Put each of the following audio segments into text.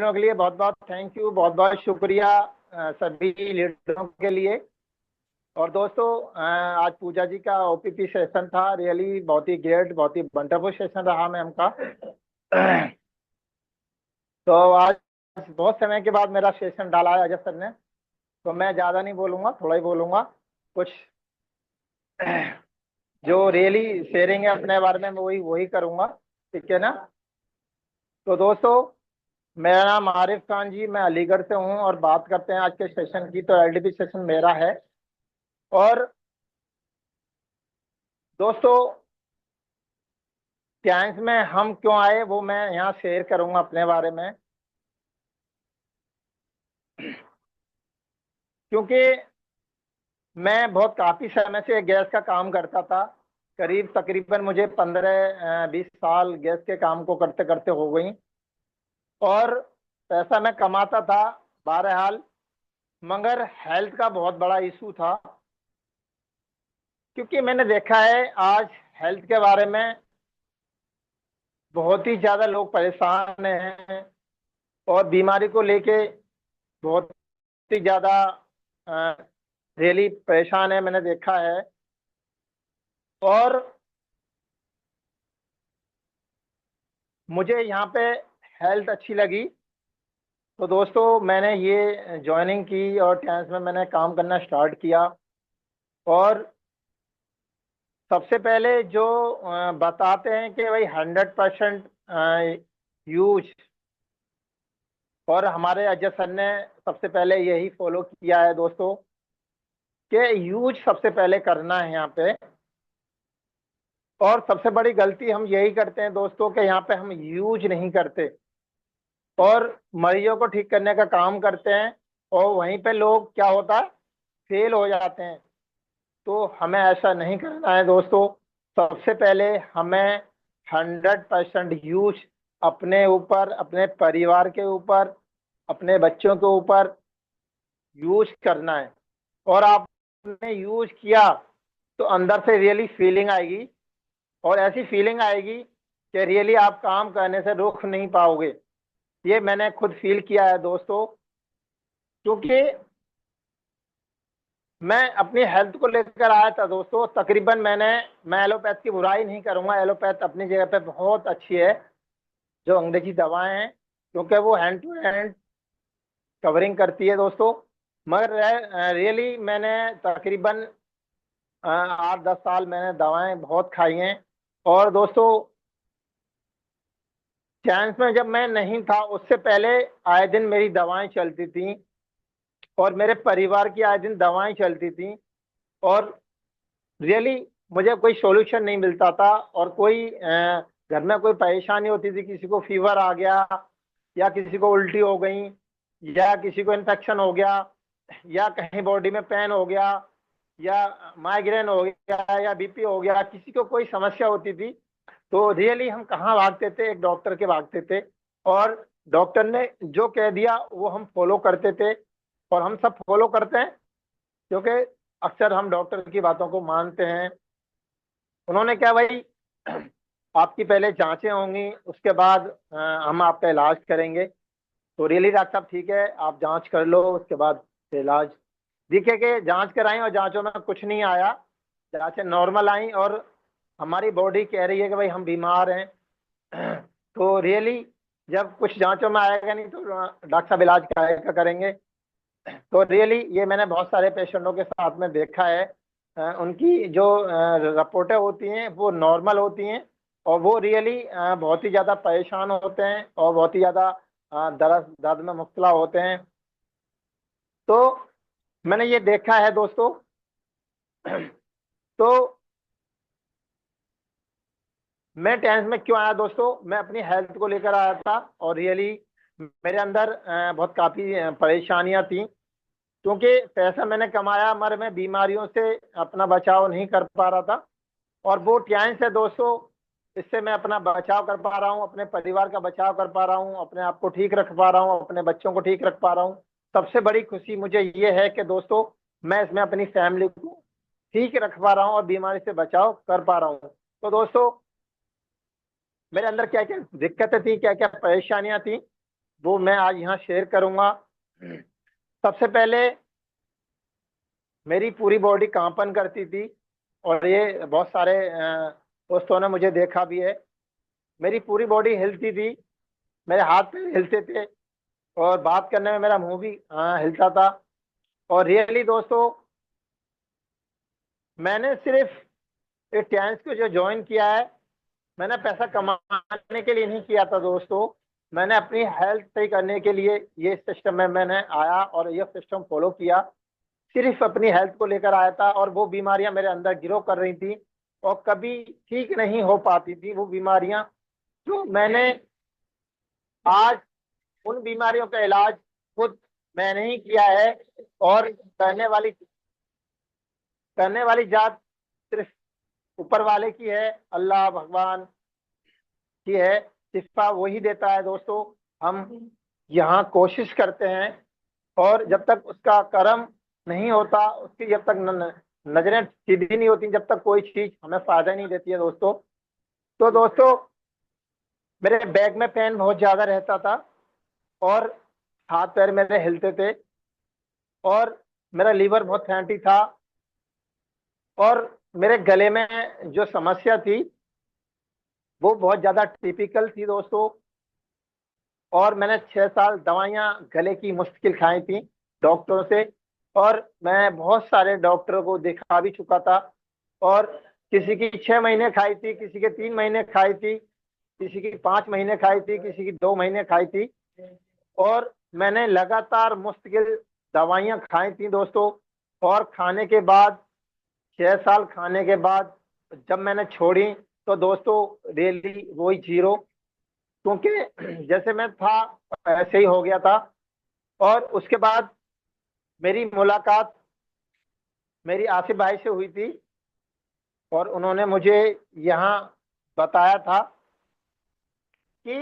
लीडरों के लिए बहुत बहुत थैंक यू, बहुत बहुत शुक्रिया सभी लीडरों के लिए। और दोस्तों, आज पूजा जी का ओपीपी सेशन था। रियली बहुत ही ग्रेट, बहुत ही वंडरफुल सेशन रहा मैम का। तो आज बहुत समय के बाद मेरा सेशन डाला है अजय सर ने, तो मैं ज़्यादा नहीं बोलूँगा, थोड़ा ही बोलूँगा। कुछ जो रियली शेयरिंग है अपने बारे में, मैं वही वही करूँगा। ठीक है ना? तो दोस्तों, मेरा नाम आरिफ खान जी, मैं अलीगढ़ से हूँ और बात करते हैं आज के सेशन की। तो एलडीपी सेशन मेरा है। और दोस्तों, साइंस में हम क्यों आए वो मैं यहाँ शेयर करूँगा अपने बारे में। क्योंकि मैं बहुत काफ़ी समय से गैस का काम करता था। करीब तकरीबन मुझे 15-20 साल गैस के काम को करते करते हो गई। और पैसा मैं कमाता था बहरहाल, मगर हेल्थ का बहुत बड़ा इशू था। क्योंकि मैंने देखा है आज हेल्थ के बारे में बहुत ही ज़्यादा लोग परेशान हैं और बीमारी को लेके बहुत ही ज़्यादा रियली परेशान है, मैंने देखा है। और मुझे यहाँ पे हेल्थ अच्छी लगी, तो दोस्तों मैंने ये ज्वाइनिंग की और टाइम्स में मैंने काम करना स्टार्ट किया। और सबसे पहले जो बताते हैं कि भाई 100% यूज, और हमारे अजय सर ने सबसे पहले यही फॉलो किया है दोस्तों कि यूज सबसे पहले करना है यहाँ पे। और सबसे बड़ी गलती हम यही करते हैं दोस्तों कि यहाँ पे हम यूज नहीं करते और मरीजों को ठीक करने का काम करते हैं, और वहीं पे लोग क्या होता है, फेल हो जाते हैं। तो हमें ऐसा नहीं करना है दोस्तों। सबसे पहले हमें 100% यूज अपने ऊपर, अपने परिवार के ऊपर, अपने बच्चों के ऊपर यूज करना है। और आपने यूज किया तो अंदर से रियली फीलिंग आएगी, और ऐसी फीलिंग आएगी कि रियली आप काम करने से रुक नहीं पाओगे। ये मैंने खुद फील किया है दोस्तों। क्योंकि मैं अपनी हेल्थ को लेकर आया था दोस्तों। तकरीबन मैं एलोपैथ की बुराई नहीं करूंगा, एलोपैथ अपनी जगह पे बहुत अच्छी है, जो अंग्रेजी दवाएं हैं, क्योंकि वो हैंड टू हैंड कवरिंग करती है दोस्तों। मगर रियली मैंने तकरीबन 8-10 साल मैंने दवाएं बहुत खाई हैं। और दोस्तों, चांस में जब मैं नहीं था उससे पहले आए दिन मेरी दवाएं चलती थी, और मेरे परिवार की आए दिन दवाएं चलती थी। और रियली मुझे कोई सॉल्यूशन नहीं मिलता था, और कोई घर में कोई परेशानी होती थी, किसी को फीवर आ गया, या किसी को उल्टी हो गई, या किसी को इन्फेक्शन हो गया, या कहीं बॉडी में पेन हो गया, या माइग्रेन हो गया, या बीपी हो गया, किसी को कोई समस्या होती थी, तो रियली हम कहाँ भागते थे, एक डॉक्टर के भागते थे। और डॉक्टर ने जो कह दिया वो हम फॉलो करते थे, और हम सब फॉलो करते हैं क्योंकि अक्सर हम डॉक्टर की बातों को मानते हैं। उन्होंने क्या भाई, आपकी पहले जांचें होंगी, उसके बाद हम आपका इलाज करेंगे। तो रियली डॉक्टर साहब ठीक है, आप जांच कर लो, उसके बाद फिर इलाज। देखे कि जांच कराई और जांचों में कुछ नहीं आया, जांचें नॉर्मल आई, और हमारी बॉडी कह रही है कि भाई हम बीमार हैं। तो रियली जब कुछ जांचों में आएगा नहीं तो डॉक्टर साहब इलाज का करेंगे। तो रियली ये मैंने बहुत सारे पेशेंटों के साथ में देखा है। उनकी जो रिपोर्टें होती हैं वो नॉर्मल होती हैं, और वो रियली बहुत ही ज़्यादा परेशान होते हैं, और बहुत ही ज़्यादा दर्द दर्द में मुब्तला होते हैं। तो मैंने ये देखा है दोस्तों। तो मैं टेंस में क्यों आया दोस्तों, मैं अपनी हेल्थ को लेकर आया था, और रियली मेरे अंदर बहुत काफ़ी परेशानियां थी। क्योंकि पैसा मैंने कमाया मगर मैं बीमारियों से अपना बचाव नहीं कर पा रहा था। और वो टाइम से दोस्तों, इससे मैं अपना बचाव कर पा रहा हूँ, अपने परिवार का बचाव कर पा रहा हूँ, अपने आप को ठीक रख पा रहा हूँ, अपने बच्चों को ठीक रख पा रहा हूँ। सबसे बड़ी खुशी मुझे ये है कि दोस्तों, मैं इसमें अपनी फैमिली को ठीक रख पा रहा हूँ और बीमारी से बचाव कर पा रहा हूँ। तो दोस्तों, मेरे अंदर क्या क्या दिक्कतें थी, क्या क्या परेशानियां थी, वो मैं आज यहाँ शेयर करूंगा। सबसे पहले मेरी पूरी बॉडी कांपन करती थी, और ये बहुत सारे दोस्तों ने मुझे देखा भी है। मेरी पूरी बॉडी हिलती थी, मेरे हाथ पैर हिलते थे, और बात करने में मेरा मुंह भी हिलता था। और रियली दोस्तों, मैंने सिर्फ ये टेंस को जो ज्वाइन किया है, मैंने पैसा कमाने के लिए नहीं किया था दोस्तों। मैंने अपनी हेल्थ सही करने के लिए ये सिस्टम में मैंने आया और ये सिस्टम फॉलो किया। सिर्फ अपनी हेल्थ को लेकर आया था, और वो बीमारियां मेरे अंदर गिरो कर रही थी और कभी ठीक नहीं हो पाती थी वो बीमारियां। जो मैंने आज उन बीमारियों का इलाज खुद मैंने ही किया है। और करने वाली जात सिर्फ ऊपर वाले की है, अल्लाह भगवान की है। शिफा वही देता है दोस्तों। हम यहाँ कोशिश करते हैं, और जब तक उसका कर्म नहीं होता, उसकी जब तक नजरें सीधी नहीं होती, जब तक कोई चीज हमें फायदा नहीं देती है दोस्तों। तो दोस्तों, मेरे बैग में पेन बहुत ज्यादा रहता था, और हाथ पैर मेरे हिलते थे, और मेरा लीवर बहुत फैटी था, और मेरे गले में जो समस्या थी वो बहुत ज्यादा टिपिकल थी दोस्तों। और मैंने 6 साल दवाइयाँ गले की मुश्किल खाई थी डॉक्टरों से, और मैं बहुत सारे डॉक्टरों को दिखा भी चुका था। और किसी की 6 महीने खाई थी, किसी के 3 महीने खाई थी, किसी की 5 महीने खाई थी, किसी की 2 महीने खाई थी। और मैंने लगातार मुश्किल दवाइयाँ खाई थी दोस्तों। और खाने के बाद, 6 साल खाने के बाद जब मैंने छोड़ी, तो दोस्तों रियली वही जीरो। क्योंकि जैसे मैं था ऐसे ही हो गया था। और उसके बाद मेरी मुलाकात मेरी आसिफ भाई से हुई थी, और उन्होंने मुझे यहाँ बताया था कि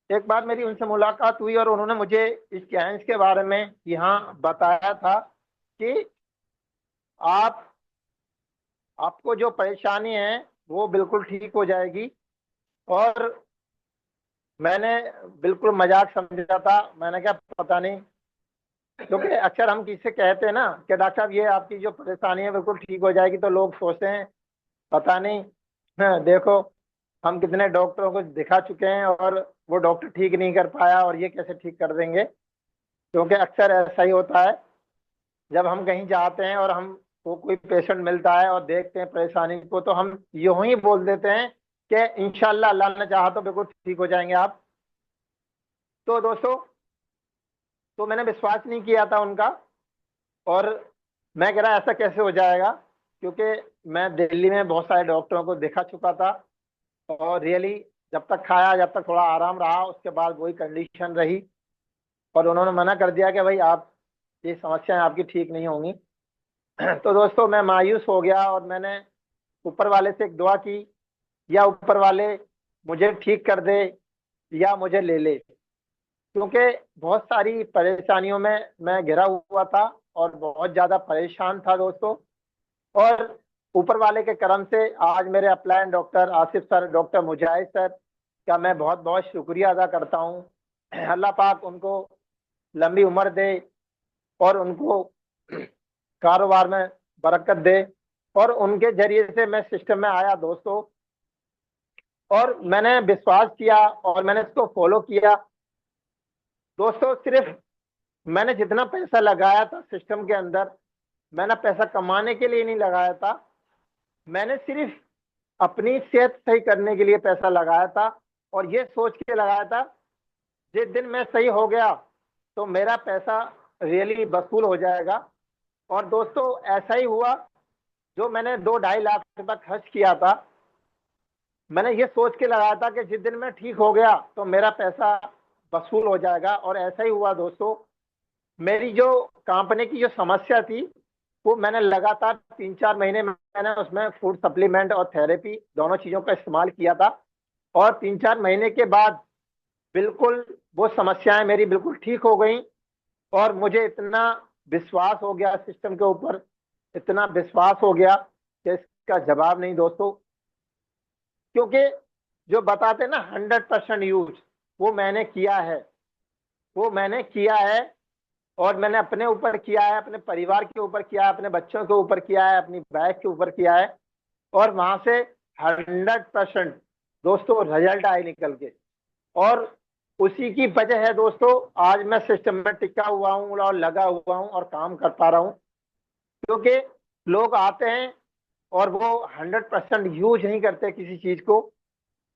एक बार मेरी उनसे मुलाकात हुई, और उन्होंने मुझे इस चैलेंज के बारे में यहाँ बताया था कि आप आपको जो परेशानी है वो बिल्कुल ठीक हो जाएगी। और मैंने बिल्कुल मजाक समझा था। मैंने कहा पता नहीं, क्योंकि अक्सर हम किससे कहते हैं ना कि डॉक्टर साहब ये आपकी जो परेशानी है बिल्कुल ठीक हो जाएगी, तो लोग सोचते हैं पता नहीं। हाँ, देखो हम कितने डॉक्टरों को दिखा चुके हैं, और वो डॉक्टर ठीक नहीं कर पाया, और ये कैसे ठीक कर देंगे। क्योंकि अक्सर ऐसा ही होता है, जब हम कहीं जाते हैं और हमको कोई पेशेंट मिलता है और देखते हैं परेशानी को, तो हम यूं ही बोल देते हैं कि इंशाल्लाह अल्लाह ने चाहा तो बिल्कुल ठीक हो जाएंगे आप। तो दोस्तों, तो मैंने विश्वास नहीं किया था उनका, और मैं कह रहा ऐसा कैसे हो जाएगा, क्योंकि मैं दिल्ली में बहुत सारे डॉक्टरों को दिखा चुका था। और रियली जब तक खाया, जब तक थोड़ा आराम रहा, उसके बाद वही कंडीशन रही। और उन्होंने मना कर दिया कि भाई आप, ये समस्याएं आपकी ठीक नहीं होंगी। तो दोस्तों, मैं मायूस हो गया, और मैंने ऊपर वाले से एक दुआ की, या ऊपर वाले मुझे ठीक कर दे या मुझे ले ले। क्योंकि बहुत सारी परेशानियों में मैं घिरा हुआ था, और बहुत ज्यादा परेशान था दोस्तों। और ऊपर वाले के करम से आज मेरे upline doctor Asif sir, doctor Mujahid sir का मैं बहुत बहुत शुक्रिया अदा करता हूँ। अल्लाह पाक उनको लंबी उम्र दे, और उनको कारोबार में बरकत दे। और उनके जरिए से मैं सिस्टम में आया दोस्तों, और मैंने विश्वास किया, और मैंने इसको फॉलो किया दोस्तों। सिर्फ मैंने जितना पैसा लगाया था सिस्टम के अंदर, मैंने पैसा कमाने के लिए नहीं लगाया था। मैंने सिर्फ अपनी सेहत सही करने के लिए पैसा लगाया था, और ये सोच के लगाया था जिस दिन मैं सही हो गया तो मेरा पैसा रियली वसूल हो जाएगा। और दोस्तों ऐसा ही हुआ। जो मैंने 2-2.5 लाख रुपया खर्च किया था, मैंने ये सोच के लगाया था कि जिस दिन मैं ठीक हो गया तो मेरा पैसा वसूल हो जाएगा, और ऐसा ही हुआ दोस्तों। मेरी जो कंपनी की जो समस्या थी, वो मैंने लगातार 3-4 महीने मैंने उसमें फूड सप्लीमेंट और थेरेपी दोनों चीज़ों का इस्तेमाल किया था। और 3-4 महीने के बाद बिल्कुल वो समस्याएं मेरी बिल्कुल ठीक हो गई। और मुझे इतना विश्वास हो गया सिस्टम के ऊपर, इतना विश्वास हो गया कि इसका जवाब नहीं दोस्तों। क्योंकि जो बताते हैं ना 100% यूज, वो मैंने किया है, वो मैंने किया है। और मैंने अपने ऊपर किया है, अपने परिवार के ऊपर किया है, अपने बच्चों के ऊपर किया है, अपनी वाइफ के ऊपर किया है। और वहां से 100% दोस्तों रिजल्ट आए निकल के। और उसी की वजह है दोस्तों, आज मैं सिस्टम में टिका हुआ हूँ और लगा हुआ हूँ और काम कर पा रहा हूँ। क्योंकि लोग आते हैं और वो 100% यूज नहीं करते किसी चीज को।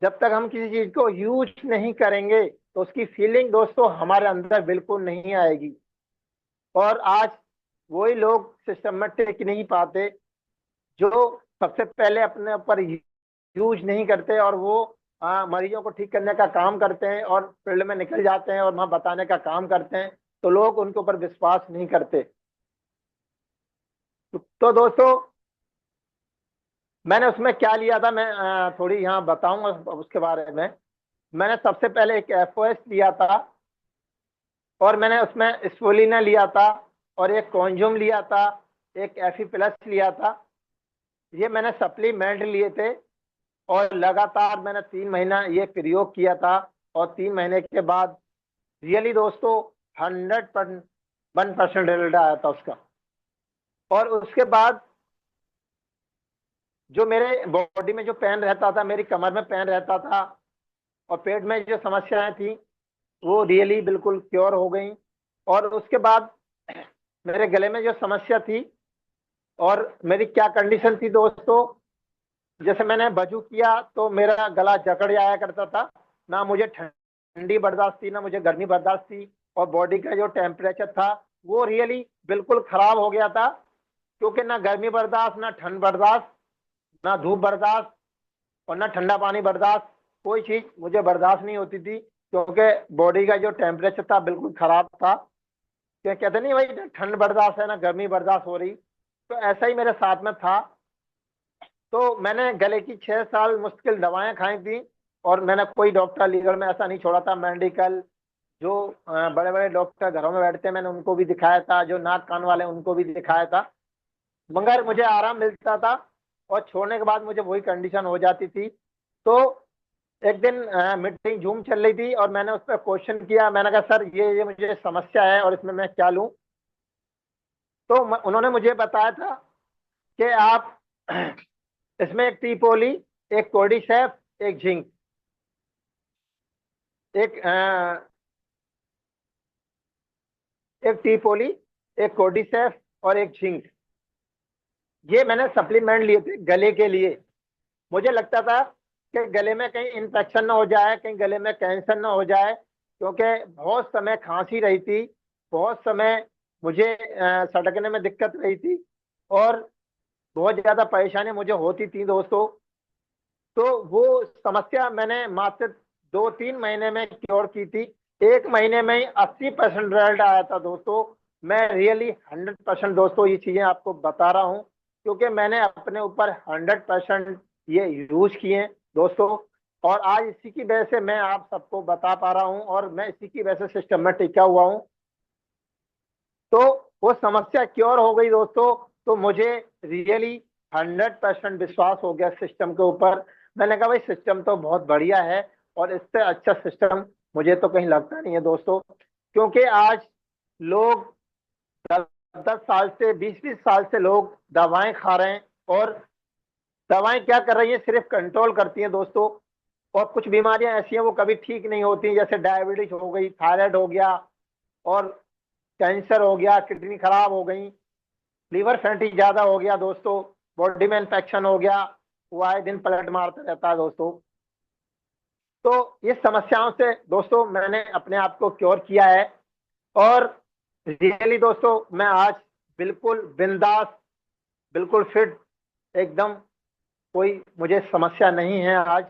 जब तक हम किसी चीज को यूज नहीं करेंगे तो उसकी फीलिंग दोस्तों हमारे अंदर बिल्कुल नहीं आएगी। और आज वही लोग सिस्टम में टिक नहीं पाते जो सबसे पहले अपने ऊपर यूज नहीं करते, और वो मरीजों को ठीक करने का काम करते हैं और फील्ड में निकल जाते हैं और वहां बताने का काम करते हैं, तो लोग उनके ऊपर विश्वास नहीं करते। तो दोस्तों, मैंने उसमें क्या लिया था, मैं थोड़ी यहाँ बताऊंगा उसके बारे में। मैंने सबसे पहले एक एफओएस लिया था, और मैंने उसमें स्पोलिना लिया था, और एक कॉन्जुम लिया था, एक एफी प्लस लिया था। ये मैंने सप्लीमेंट लिए थे। और लगातार मैंने 3 महीना ये प्रयोग किया था। और 3 महीने के बाद रियली दोस्तों 101% रिजल्ट आया था उसका। और उसके बाद जो मेरे बॉडी में जो पेन रहता था, मेरी कमर में पेन रहता था, और पेट में जो समस्याएं थी, वो रियली बिल्कुल क्योर हो गई। और उसके बाद मेरे गले में जो समस्या थी, और मेरी क्या कंडीशन थी दोस्तों, जैसे मैंने वजू किया तो मेरा गला जकड़ जाया करता था। ना मुझे ठंडी बर्दाश्त थी, ना मुझे गर्मी बर्दाश्त थी। और बॉडी का जो टेम्परेचर था वो रियली बिल्कुल खराब हो गया था। क्योंकि ना गर्मी बर्दाश्त, ना ठंड बर्दाश्त, ना धूप बर्दाश्त, और ना ठंडा पानी बर्दाश्त। कोई चीज मुझे बर्दाश्त नहीं होती थी, क्योंकि बॉडी का जो टेम्परेचर था बिल्कुल खराब था। क्या कहते नहीं भाई, ना ठंड बर्दाश्त है ना गर्मी बर्दाश्त हो रही। तो ऐसा ही मेरे साथ में था। तो मैंने गले की 6 साल मुश्किल दवाएं खाई थी। और मैंने कोई डॉक्टर लीगल में ऐसा नहीं छोड़ा था, मेडिकल जो बड़े बड़े डॉक्टर घरों में बैठते हैं, मैंने उनको भी दिखाया था, जो नाक कान वाले उनको भी दिखाया था, मगर मुझे आराम मिलता था। और छोड़ने के बाद मुझे वही कंडीशन हो जाती थी। तो एक दिन मीटिंग जूम चल रही थी, और मैंने उस पर क्वेश्चन किया। मैंने कहा सर ये मुझे समस्या है और इसमें मैं क्या लूं। तो उन्होंने मुझे बताया था कि आप इसमें एक टीपोली, एक कोर्डिसेप, एक जिंक, एक एक टीपोली, एक कोर्डिसेप और एक जिंक, ये मैंने सप्लीमेंट लिए थे गले के लिए। मुझे लगता था कि गले में कहीं इन्फेक्शन ना हो जाए, कहीं गले में कैंसर ना हो जाए, क्योंकि बहुत समय खांसी रही थी, बहुत समय मुझे सटकने में दिक्कत रही थी, और बहुत ज्यादा परेशानी मुझे होती थी दोस्तों। तो वो समस्या मैंने मात्र 2-3 महीने में क्योर की थी। 1 महीने में ही 80% रिजल्ट आया था दोस्तों। मैं रियली 100% दोस्तों ये चीजें आपको बता रहा हूँ, क्योंकि मैंने अपने ऊपर 100% ये यूज किए हैं दोस्तों। और आज इसी की वजह से मैं आप सबको बता पा रहा हूँ, और मैं इसी की वजह से सिस्टम में टिका हुआ हूँ। तो वो समस्या क्योर हो गई दोस्तों। तो मुझे रियली 100% विश्वास हो गया सिस्टम के ऊपर। मैंने कहा भाई सिस्टम तो बहुत बढ़िया है, और इससे अच्छा सिस्टम मुझे तो कहीं लगता नहीं है दोस्तों। क्योंकि आज लोग 10-10 साल से, 20-20 साल से लोग दवाएं खा रहे हैं, और दवाएं क्या कर रही हैं, सिर्फ कंट्रोल करती हैं दोस्तों। और कुछ बीमारियां ऐसी हैं वो कभी ठीक नहीं होती, जैसे डायबिटीज हो गई, थायराइड हो गया, और कैंसर हो गया, किडनी खराब हो गई, लीवर फैटी ज्यादा हो गया दोस्तों, बॉडी में इन्फेक्शन हो गया, वो आए दिन पलट मारता रहता है दोस्तों। तो ये समस्याओं से दोस्तों मैंने अपने आप को क्योर किया है। और रियली दोस्तों मैं आज बिल्कुल बिंदास, बिल्कुल फिट, एकदम कोई मुझे समस्या नहीं है आज।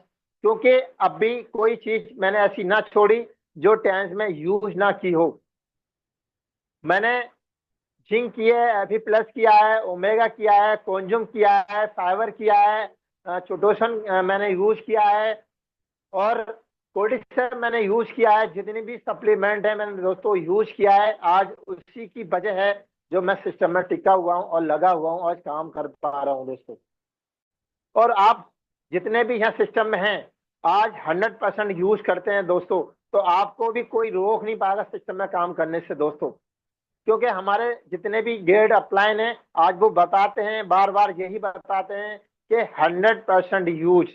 क्योंकि अभी कोई चीज मैंने ऐसी ना छोड़ी जो टाइम्स में यूज ना की हो। मैंने जिंक किया है, एफी प्लस किया है, ओमेगा किया है, कोंजुम किया है, फाइबर किया है, चोटोसन मैंने यूज किया है, और कोर्टिसोन मैंने यूज किया है। जितनी भी सप्लीमेंट है मैंने दोस्तों यूज किया है। आज उसी की वजह है जो मैं सिस्टम में टिका हुआ हूँ और लगा हुआ हूँ और काम कर पा रहा हूँ दोस्तों। और आप जितने भी यहाँ सिस्टम में हैं आज 100% यूज करते हैं दोस्तों, तो आपको भी कोई रोक नहीं पाएगा सिस्टम में काम करने से दोस्तों। क्योंकि हमारे जितने भी गेट अपलाइन हैं आज वो बताते हैं, बार बार यही बताते हैं कि 100% यूज।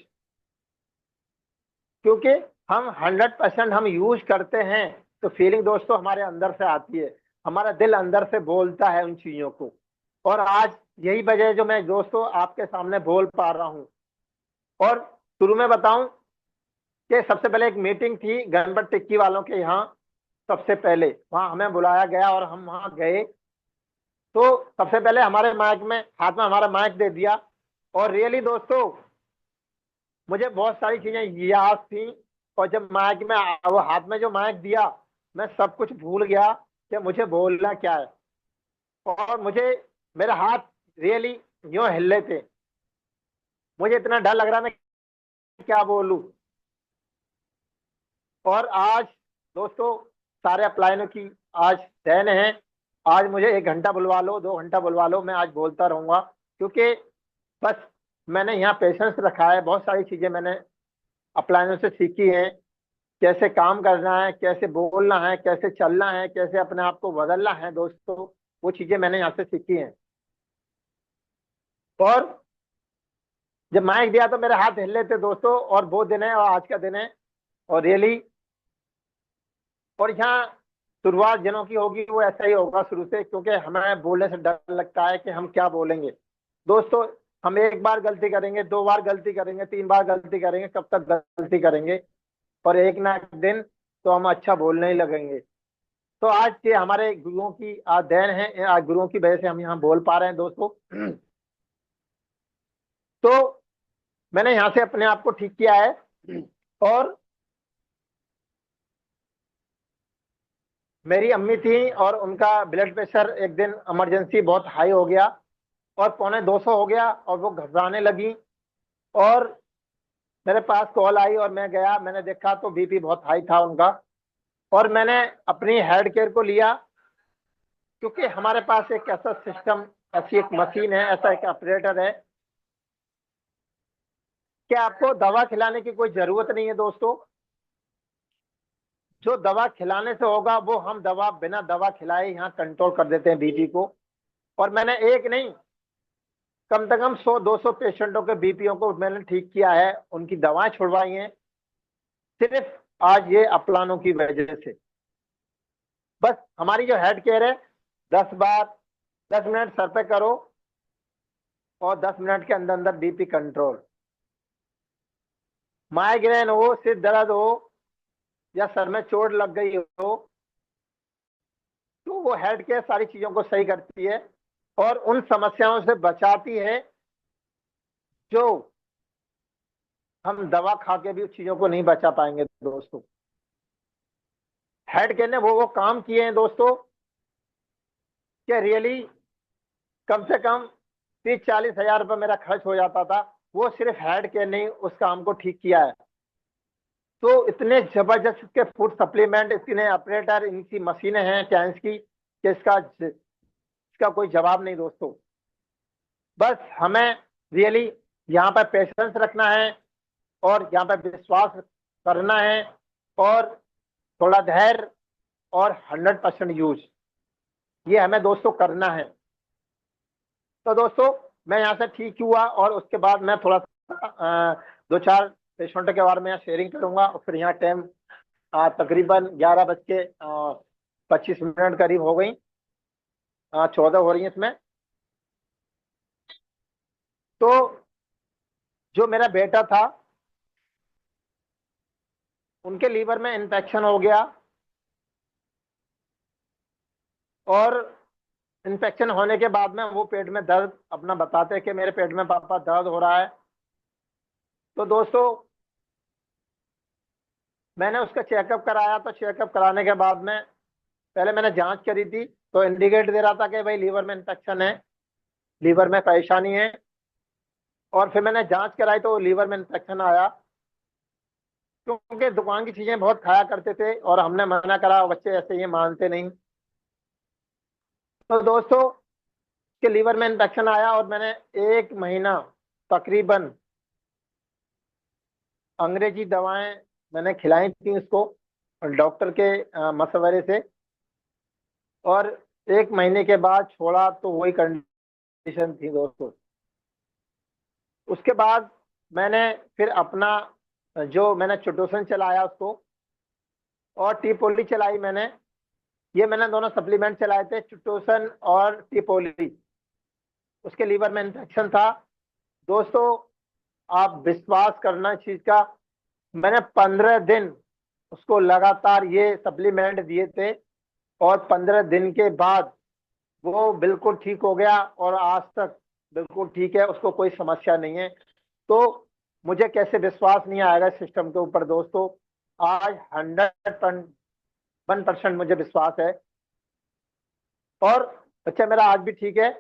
क्योंकि हम 100% हम यूज करते हैं तो फीलिंग दोस्तों हमारे अंदर से आती है, हमारा दिल अंदर से बोलता है उन चीजों को। और आज यही वजह है जो मैं दोस्तों आपके सामने बोल पा रहा हूँ। और शुरू में बताऊं कि सबसे पहले एक मीटिंग थी गणपत टिक्की वालों के यहाँ। सबसे पहले वहां हमें बुलाया गया और हम वहां गए। तो सबसे पहले हमारे माइक में, हाथ में हमारा माइक दे दिया। और रियली दोस्तों मुझे बहुत सारी चीजें याद थी। और जब माइक में वो हाथ में जो माइक दिया, मैं सब कुछ भूल गया कि मुझे बोलना क्या है। और मुझे मेरे हाथ रियली यूं हिल रहे थे, मुझे इतना डर लग रहा मैं क्या बोलूं। और आज दोस्तों सारे अप्लायनों की आज देन है। आज मुझे 1 घंटा बुलवा लो, 2 घंटा बुलवा लो, मैं आज बोलता रहूंगा। क्योंकि बस मैंने यहाँ पेशेंस रखा है। बहुत सारी चीजें मैंने अप्लायनों से सीखी हैं, कैसे काम करना है, कैसे बोलना है, कैसे चलना है, कैसे अपने आप को बदलना है दोस्तों। वो चीजें मैंने यहाँ से सीखी हैं। और जब माइक दिया तो मेरे हाथ हिल रहे थे दोस्तों। और वो दिन है और आज का दिन है। और रियली और यहाँ शुरुआत जिनों की होगी वो ऐसा ही होगा शुरू से, क्योंकि हमें बोलने से डर लगता है कि हम क्या बोलेंगे दोस्तों। हम 1 बार गलती करेंगे, 2 बार गलती करेंगे, 3 बार गलती करेंगे, कब तक गलती करेंगे। और एक ना एक दिन तो हम अच्छा बोलने ही लगेंगे। तो आज के हमारे गुरुओं की आज देन है, आज गुरुओं की वजह से हम यहाँ बोल पा रहे हैं दोस्तों। तो मैंने यहाँ से अपने आप को ठीक किया है। और मेरी अम्मी थी और उनका ब्लड प्रेशर एक दिन इमरजेंसी बहुत हाई हो गया और √200 हो गया और वो घबराने लगी। और मेरे पास कॉल आई और मैं गया, मैंने देखा तो बीपी बहुत हाई था उनका। और मैंने अपनी हेड केयर को लिया, क्योंकि हमारे पास एक ऐसा सिस्टम, ऐसी एक मशीन है, ऐसा एक ऑपरेटर है कि आपको दवा खिलाने की कोई जरूरत नहीं है दोस्तों। जो दवा खिलाने से होगा वो हम दवा बिना दवा खिलाए यहाँ कंट्रोल कर देते हैं बीपी को। और मैंने एक नहीं, कम से कम 100-200 पेशेंटों के बीपीओ को मैंने ठीक किया है, उनकी दवाएं छुड़वाई हैं, सिर्फ आज ये अप्लानों की वजह से। बस हमारी जो हेड केयर है, 10 बार 10 मिनट सर पे करो और 10 मिनट के अंदर अंदर बीपी कंट्रोल। माइग्रेन हो, सिर दर्द हो या सर में चोट लग गई हो, तो वो हेड केयर सारी चीजों को सही करती है और उन समस्याओं से बचाती है जो हम दवा खा के भी उस चीजों को नहीं बचा पाएंगे दोस्तों। हेड केयर ने वो काम किए हैं दोस्तों कि रियली कम से कम 30-40 हजार रुपये मेरा खर्च हो जाता था, वो सिर्फ हेड केयर ने उस काम को ठीक किया है। तो इतने जबरदस्त के फूड सप्लीमेंट, इतने ऑपरेटर, इनकी मशीनें हैं कैंस की कि इसका कोई जवाब नहीं दोस्तों। बस हमें रियली यहाँ पर पेशेंस रखना है और यहाँ पर विश्वास करना है और थोड़ा धैर्य और 100% यूज, ये हमें दोस्तों करना है। तो दोस्तों मैं यहाँ से ठीक हुआ और उसके बाद मैं थोड़ा सा 2-4 पेशेंटों के बारे में यहाँ शेयरिंग करूंगा। और फिर यहाँ टाइम तकरीबन 11:25 करीब हो गई, 14 हो रही है इसमें। तो जो मेरा बेटा था उनके लीवर में इन्फेक्शन हो गया और इन्फेक्शन होने के बाद में वो पेट में दर्द अपना बताते हैं कि मेरे पेट में पापा दर्द हो रहा है। तो दोस्तों मैंने उसका चेकअप कराया। तो चेकअप कराने के बाद में पहले मैंने जांच करी थी तो इंडिकेट दे रहा था कि भाई लीवर में इन्फेक्शन है, लीवर में परेशानी है। और फिर मैंने जांच कराई तो लीवर में इन्फेक्शन आया, क्योंकि दुकान की चीजें बहुत खाया करते थे और हमने मना करा, बच्चे ऐसे ये मानते नहीं। तो दोस्तों के लीवर में इन्फेक्शन आया और मैंने 1 महीना तकरीबन अंग्रेजी दवाएं मैंने खिलाई थी उसको। डॉक्टर के मशवरे से। और 1 महीने के बाद छोड़ा तो वही कंडीशन थी दोस्तों। उसके बाद मैंने फिर अपना जो मैंने चुटोसन चलाया उसको, और टीपोली चलाई मैंने। ये मैंने दोनों सप्लीमेंट चलाए थे, चुटोसन और टीपोली। उसके लीवर में इन्फेक्शन था दोस्तों। आप विश्वास करना इस चीज का, मैंने 15 दिन उसको लगातार ये सप्लीमेंट दिए थे, और 15 दिन के बाद वो बिल्कुल ठीक हो गया, और आज तक बिल्कुल ठीक है, उसको कोई समस्या नहीं है। तो मुझे कैसे विश्वास नहीं आएगा इस सिस्टम के ऊपर दोस्तों। आज 101% मुझे विश्वास है। और बच्चा मेरा आज भी ठीक है।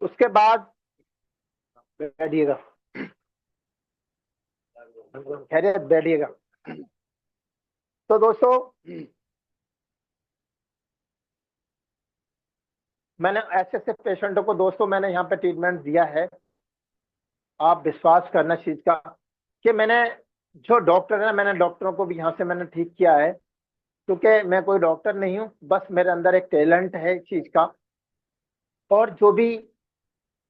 उसके बाद बैठिएगा, खैरियत, बैठिएगा। तो दोस्तों, मैंने ऐसे ऐसे पेशेंटों को दोस्तों मैंने यहाँ पे ट्रीटमेंट दिया है। आप विश्वास करना इस चीज का कि मैंने जो डॉक्टर है, मैंने डॉक्टरों को भी यहाँ से मैंने ठीक किया है। क्योंकि मैं कोई डॉक्टर नहीं हूँ, बस मेरे अंदर एक टैलेंट है इस चीज का। और जो भी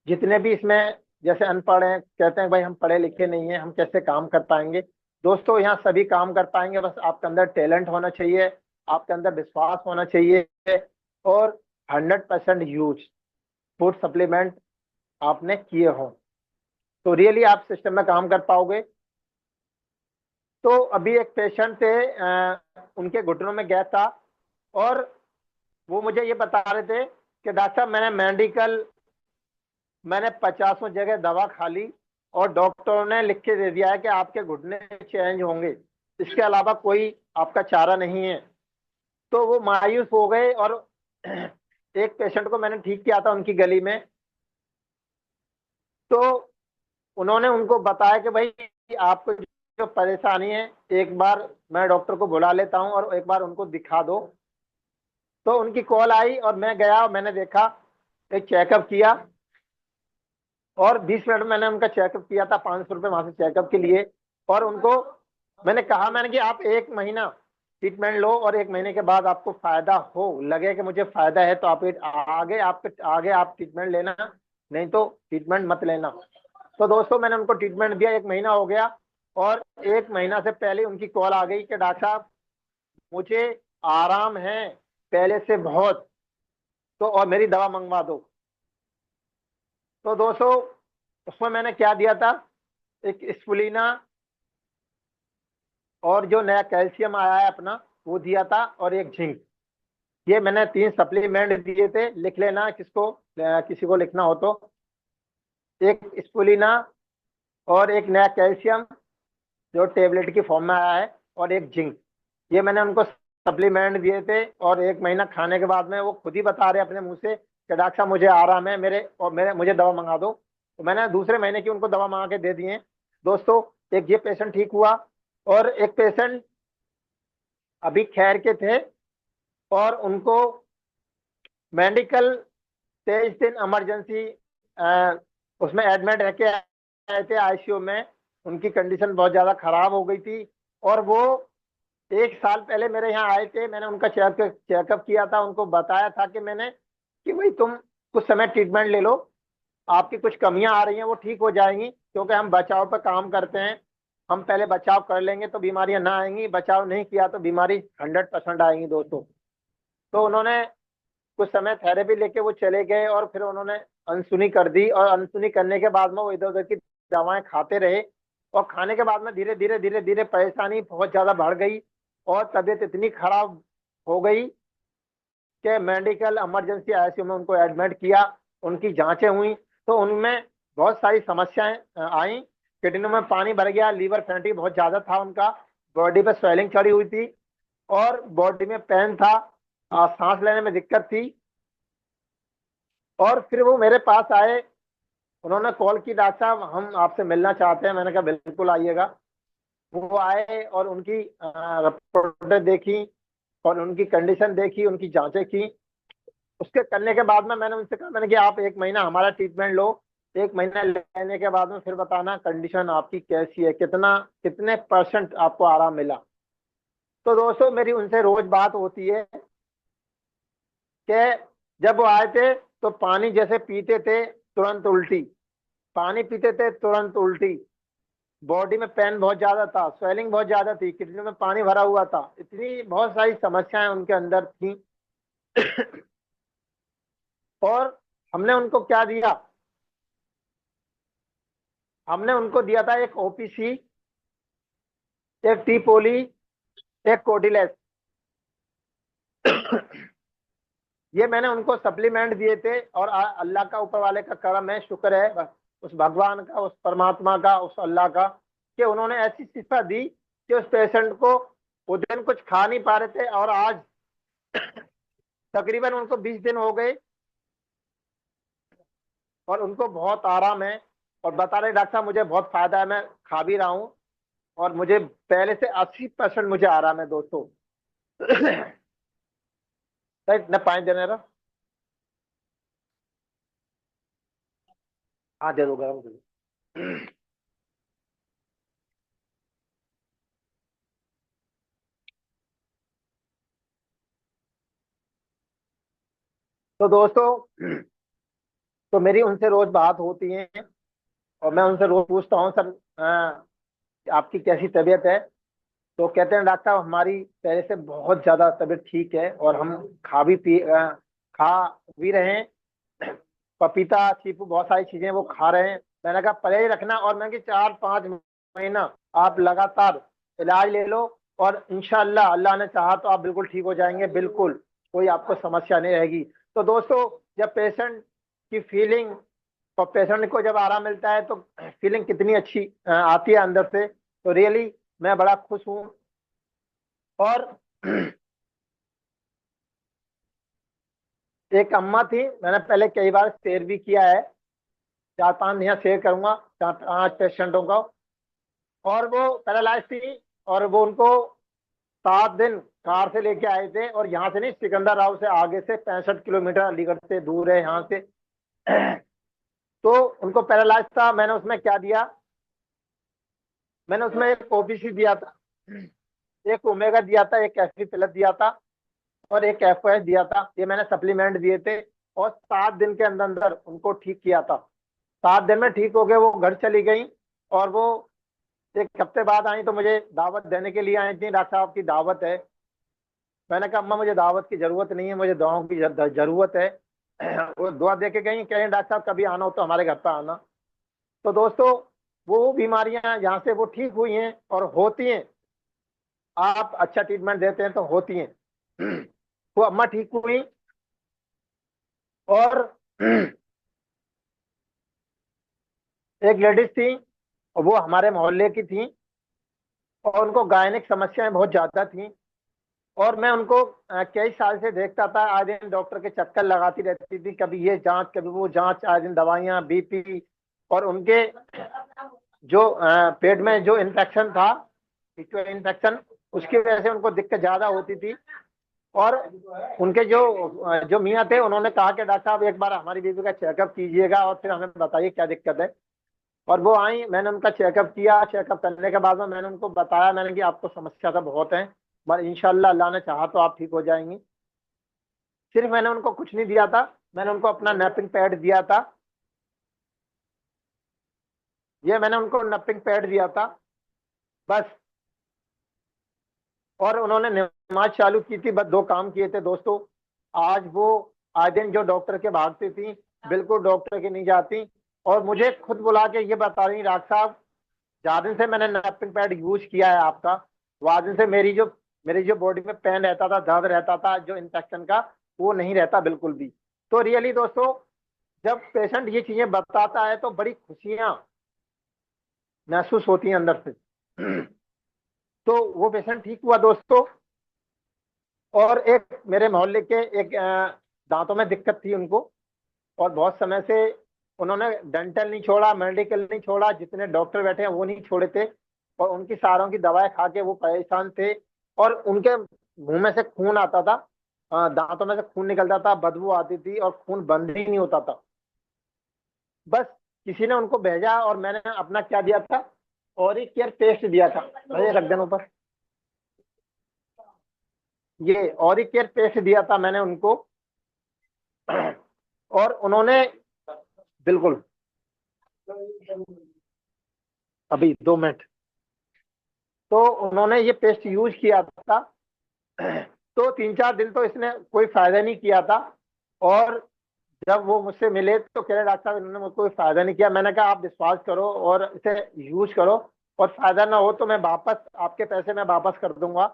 जितने भी इसमें जैसे अनपढ़ हैं, कहते हैं भाई हम पढ़े लिखे नहीं हैं, हम कैसे काम कर पाएंगे। दोस्तों यहाँ सभी काम कर पाएंगे, बस आपके अंदर टैलेंट होना चाहिए, आपके अंदर विश्वास होना चाहिए, और 100% यूज फूड सप्लीमेंट आपने किए हो, तो रियली आप सिस्टम में काम कर पाओगे। तो अभी एक पेशेंट थे, उनके घुटनों में गैस था, और वो मुझे ये बता रहे थे कि डॉक्टर साहब मैंने 50 जगह दवा खा ली, और डॉक्टरों ने लिख के दे दिया है कि आपके घुटने चेंज होंगे, इसके अलावा कोई आपका चारा नहीं है। तो वो मायूस हो गए, और एक पेशेंट को मैंने ठीक किया था उनकी गली में। तो उन्होंने उनको बताया कि भाई आपको जो परेशानी है, एक बार मैं डॉक्टर को बुला लेता हूँ और एक बार उनको दिखा दो। तो उनकी कॉल आई और मैं गया, और मैंने देखा, एक चेकअप किया, और 20 मिनट मैंने उनका चेकअप किया था, 500 रुपये वहां से चेकअप के लिए। और उनको मैंने कि आप 1 महीना ट्रीटमेंट लो, और 1 महीने के बाद आपको फायदा हो लगे कि मुझे फायदा है, तो आप आगे आप ट्रीटमेंट लेना, नहीं तो ट्रीटमेंट मत लेना। तो दोस्तों मैंने उनको ट्रीटमेंट दिया, 1 महीना हो गया, और 1 महीना से पहले उनकी कॉल आ गई कि डॉक्टर साहब मुझे आराम है पहले से बहुत, तो और मेरी दवा मंगवा दो। तो दोस्तों उसमें मैंने क्या दिया था, एक स्पुलिना, और जो नया कैल्शियम आया है अपना वो दिया था, और एक जिंक। ये मैंने 3 सप्लीमेंट दिए थे, लिख लेना किसी को लिखना हो तो। एक स्पुलिना, और एक नया कैल्शियम जो टेबलेट की फॉर्म में आया है, और एक जिंक। ये मैंने उनको सप्लीमेंट दिए थे, और 1 महीना खाने के बाद में वो खुद ही बता रहे अपने मुंह से कि डॉक्टर साहब मुझे आराम है, मुझे दवा मंगा दो। तो मैंने दूसरे महीने की उनको दवा मंगा के दे दिए दोस्तों। एक ये पेशेंट ठीक हुआ, और एक पेशेंट अभी खैर के थे, और उनको मेडिकल 23 दिन इमरजेंसी उसमें एडमिट रह के आए थे आईसीयू में। उनकी कंडीशन बहुत ज्यादा खराब हो गई थी, और वो 1 साल पहले मेरे यहाँ आए थे। मैंने उनका चेकअप किया था, उनको बताया था कि भाई तुम कुछ समय ट्रीटमेंट ले लो, आपकी कुछ कमियां आ रही हैं वो ठीक हो जाएंगी, क्योंकि हम बचाव पर काम करते हैं। हम पहले बचाव कर लेंगे तो बीमारियां ना आएंगी, बचाव नहीं किया तो बीमारी 100% आएंगी दोस्तों। तो उन्होंने कुछ समय थेरेपी लेके वो चले गए, और फिर उन्होंने अनसुनी कर दी, और अनसुनी करने के बाद में वो इधर उधर की दवाएं खाते रहे। और खाने के बाद में धीरे धीरे धीरे धीरे परेशानी बहुत ज्यादा बढ़ गई, और तबीयत इतनी खराब हो गई कि मेडिकल इमरजेंसी आईसीयू में उनको एडमिट किया। उनकी जांचें हुई तो उनमें बहुत सारी समस्याएं आई। किडनियों में पानी भर गया, लीवर फैटी बहुत ज्यादा था उनका, बॉडी पे स्वेलिंग चढ़ी हुई थी, और बॉडी में पेन था, सांस लेने में दिक्कत थी। और फिर वो मेरे पास आए, उन्होंने कॉल की, डॉक्टर साहब हम आपसे मिलना चाहते हैं। मैंने कहा बिल्कुल आइएगा। वो आए और उनकी रिपोर्टें देखी, और उनकी कंडीशन देखी, उनकी जांचें की। उसके करने के बाद में मैंने उनसे कहा, मैंने कि आप 1 महीना हमारा ट्रीटमेंट लो, 1 महीना लेने के बाद में फिर बताना कंडीशन आपकी कैसी है, कितने परसेंट आपको आराम मिला। तो दोस्तों मेरी उनसे रोज बात होती है कि जब वो आए थे तो पानी जैसे पीते थे तुरंत उल्टी, पानी पीते थे तुरंत उल्टी, बॉडी में पेन बहुत ज्यादा था, स्वेलिंग बहुत ज्यादा थी, किडनी में पानी भरा हुआ था, इतनी बहुत सारी समस्याएं उनके अंदर थी। और हमने उनको क्या दिया, हमने उनको दिया था एक ओपीसी, एक टीपोली, एक कोडिलेस। ये मैंने उनको सप्लीमेंट दिए थे, और अल्लाह का, ऊपर वाले का करम है, शुक्र है उस भगवान का, उस परमात्मा का, उस अल्लाह का, कि उन्होंने ऐसी शिफा दी कि उस पेशेंट को, वो दिन कुछ खा नहीं पा रहे थे और आज तकरीबन उनको 20 दिन हो गए और उनको बहुत आराम है। और बता रहे डॉक्टर साहब मुझे बहुत फायदा है, मैं खा भी रहा हूँ, और मुझे पहले से 80% मुझे आराम है दोस्तों। न पानी देने रहा, हाँ दे दो, गरम दे दो। तो दोस्तों, तो मेरी उनसे रोज बात होती है, और मैं उनसे रोज पूछता हूँ, सर आपकी कैसी तबीयत है? तो कहते हैं डॉक्टर साहब हमारी पहले से बहुत ज्यादा तबीयत ठीक है, और हम खा भी रहे हैं, पपीता, चीकू, बहुत सारी चीजें वो खा रहे हैं। मैंने कहा परहेज रखना, और मैंने कहा 4-5 महीना आप लगातार इलाज ले लो, और इंशाल्लाह अल्लाह ने चाहा तो आप बिल्कुल ठीक हो जाएंगे, बिल्कुल कोई आपको समस्या नहीं रहेगी। तो दोस्तों, जब पेशेंट की फीलिंग, और पेशेंट को जब आराम मिलता है तो फीलिंग कितनी अच्छी आती है अंदर से, तो रियली मैं बड़ा खुश हूँ। और एक अम्मा थी, मैंने पहले कई बार शेयर भी किया है, 4-5 यहाँ शेयर करूंगा, 4-5 पेशेंटों का। और वो पैरालाइज थी, और वो उनको 7 दिन कार से लेके आए थे, और यहाँ से नहीं, सिकंदर राव से आगे से 65 किलोमीटर अलीगढ़ से दूर है यहाँ से। तो उनको पैरालाइज था, मैंने उसमें क्या दिया, मैंने उसमें एक ओबीसी दिया था, एक ओमेगा दिया था, एक एफी प्लस दिया था, और एक एफओएस दिया था। ये मैंने सप्लीमेंट दिए थे, और 7 दिन के अंदर अंदर उनको ठीक किया था। 7 दिन में ठीक हो गए, वो घर चली गई। और वो 1 हफ्ते बाद आई तो मुझे दावत देने के लिए आई थी, डॉक्टर साहब की दावत है। मैंने कहा अम्मा मुझे दावत की जरूरत नहीं है, मुझे दुआओं की जरूरत है। वो दुआ दे के गई, कह रही डॉक्टर साहब कभी आना हो तो हमारे घर पर आना। तो दोस्तों, वो बीमारियां जहाँ से वो ठीक हुई हैं और होती हैं, आप अच्छा ट्रीटमेंट देते हैं तो होती हैं। वो अम्मा ठीक हुई, और एक लेडीज थी, और वो हमारे मोहल्ले की थी, और उनको गायनिक समस्याएं बहुत ज्यादा थी। और मैं उनको कई साल से देखता था, आए दिन डॉक्टर के चक्कर लगाती रहती थी, कभी ये जांच कभी वो जांच, आए दिन दवाइयाँ, बीपी। और उनके जो पेट में जो इन्फेक्शन था, इन्फेक्शन, उसकी वजह से उनको दिक्कत ज्यादा होती थी। और उनके जो मियाँ थे, उन्होंने कहा कि डॉक्टर साहब एक बार हमारी बीवी का चेकअप कीजिएगा, और फिर हमें बताइए क्या दिक्कत है। और वो आई, मैंने उनका चेकअप किया, चेकअप करने के बाद में मैंने उनको बताया, मैंने कि आपको समस्या तो बहुत है, पर इंशाल्लाह अल्लाह ने चाहा तो आप ठीक हो जाएंगी। सिर्फ मैंने उनको कुछ नहीं दिया था, मैंने उनको अपना नैपिंग पैड दिया था। ये मैंने उनको नैपिंग पैड दिया था, बस। और उन्होंने नमाज चालू की थी, बस 2 काम किए थे दोस्तों। आज वो आए दिन जो डॉक्टर के भागती थी, बिल्कुल डॉक्टर के नहीं जाती, और मुझे खुद बुला के ये बता रही, डॉक्टर साहब ज्यादा दिन से मैंने नैपिंग पैड यूज किया है आपका, वह दिन से मेरी जो बॉडी में पेन रहता था, दर्द रहता था, जो इन्फेक्शन का, वो नहीं रहता बिल्कुल भी। तो रियली दोस्तों, जब पेशेंट ये चीजें बताता है तो बड़ी खुशियां महसूस होती हैं अंदर से। तो वो पेशेंट ठीक हुआ दोस्तों। और एक मेरे मोहल्ले के एक दांतों में दिक्कत थी उनको, और बहुत समय से उन्होंने डेंटल नहीं छोड़ा, मेडिकल नहीं छोड़ा, जितने डॉक्टर बैठे हैं वो नहीं छोड़े थे, और उनकी सारों की दवाएं खा के वो परेशान थे। और उनके मुंह में से खून आता था, दांतों में से खून निकलता था, बदबू आती थी, और खून बंद ही नहीं होता था। बस किसी ने उनको भेजा, और मैंने अपना क्या दिया था, और एक केयर पेस्ट दिया था, मुझे रख देना ऊपर। ये ऑरिकेयर पेस्ट दिया था मैंने उनको, और उन्होंने बिल्कुल, अभी 2 मिनट, तो उन्होंने ये पेस्ट यूज किया था। तो 3-4 दिन तो इसने कोई फायदा नहीं किया था। और जब वो मुझसे मिले तो कह रहे डॉक्टर साहब इन्होंने मुझको कोई फायदा नहीं किया। मैंने कहा आप विश्वास करो और इसे यूज करो, और फायदा ना हो तो मैं वापस आपके पैसे मैं वापस कर दूंगा।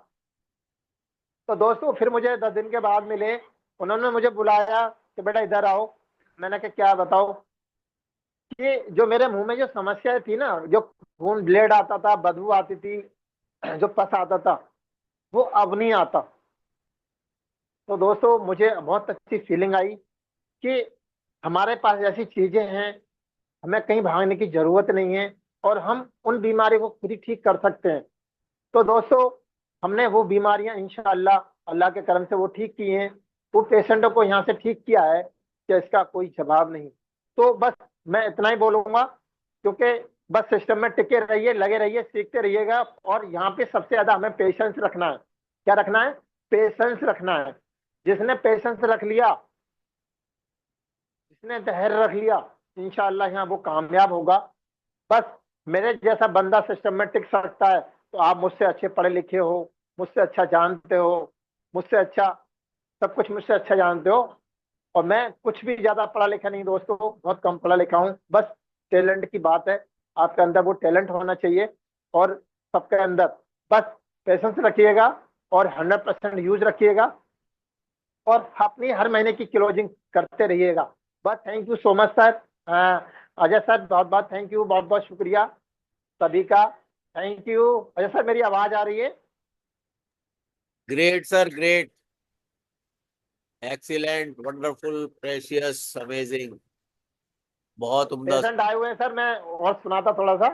तो दोस्तों फिर मुझे 10 दिन के बाद मिले, उन्होंने मुझे बुलाया कि बेटा इधर आओ। मैंने कहा क्या बताओ। कि जो मेरे मुंह में जो समस्या थी ना, जो खून ब्लेड आता था, बदबू आती थी, जो पस आता था, वो अब नहीं आता। तो दोस्तों मुझे बहुत अच्छी फीलिंग आई कि हमारे पास ऐसी चीजें हैं, हमें कहीं भागने की जरूरत नहीं है, और हम उन बीमारी को खुद ही ठीक कर सकते हैं। तो दोस्तों हमने वो बीमारियां इंशाअल्लाह अल्लाह के करम से वो ठीक की हैं। वो पेशेंटों को यहाँ से ठीक किया है कि इसका कोई जवाब नहीं। तो बस मैं इतना ही बोलूंगा, क्योंकि बस सिस्टम में टिके रहिए, लगे रहिए, सीखते रहिएगा। और यहाँ पे सबसे ज्यादा हमें पेशेंस रखना है। क्या रखना है? पेशेंस रखना है। जिसने पेशेंस रख लिया, जिसने धैर्य रख लिया, इंशाअल्लाह यहाँ वो कामयाब होगा। बस मेरे जैसा बंदा सिस्टम में टिक सकता है, तो आप मुझसे अच्छे पढ़े लिखे हो, मुझसे अच्छा जानते हो, मुझसे अच्छा सब कुछ मुझसे अच्छा जानते हो। और मैं कुछ भी ज्यादा पढ़ा लिखा नहीं दोस्तों, बहुत कम पढ़ा लिखा हूँ। बस टैलेंट की बात है, आपके अंदर वो टैलेंट होना चाहिए। और सबके अंदर बस पेशेंस रखिएगा, और 100% यूज रखिएगा, और अपनी हर महीने की क्लोजिंग करते रहिएगा। बस thank you so much sir. Ajay sir बहुत बहुत थैंक यू, बहुत बहुत शुक्रिया सभी का। Thank you. अजय सर मेरी आवाज आ रही है? Great sir, great, excellent, wonderful, precious, amazing, बहुत उम्दा, पेशेंट आए हुए हैं सर, मैं और सुनाता थोड़ा सा।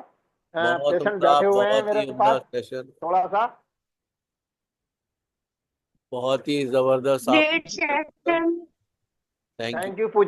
बहुत पेशेंट उम्दा, बैठे हुए हैं बहुत मेरे ही उम्दा पास, सेशन, थोड़ा सा। बहुत ही जबरदस्त आप। Great session. Thank you. Thank you.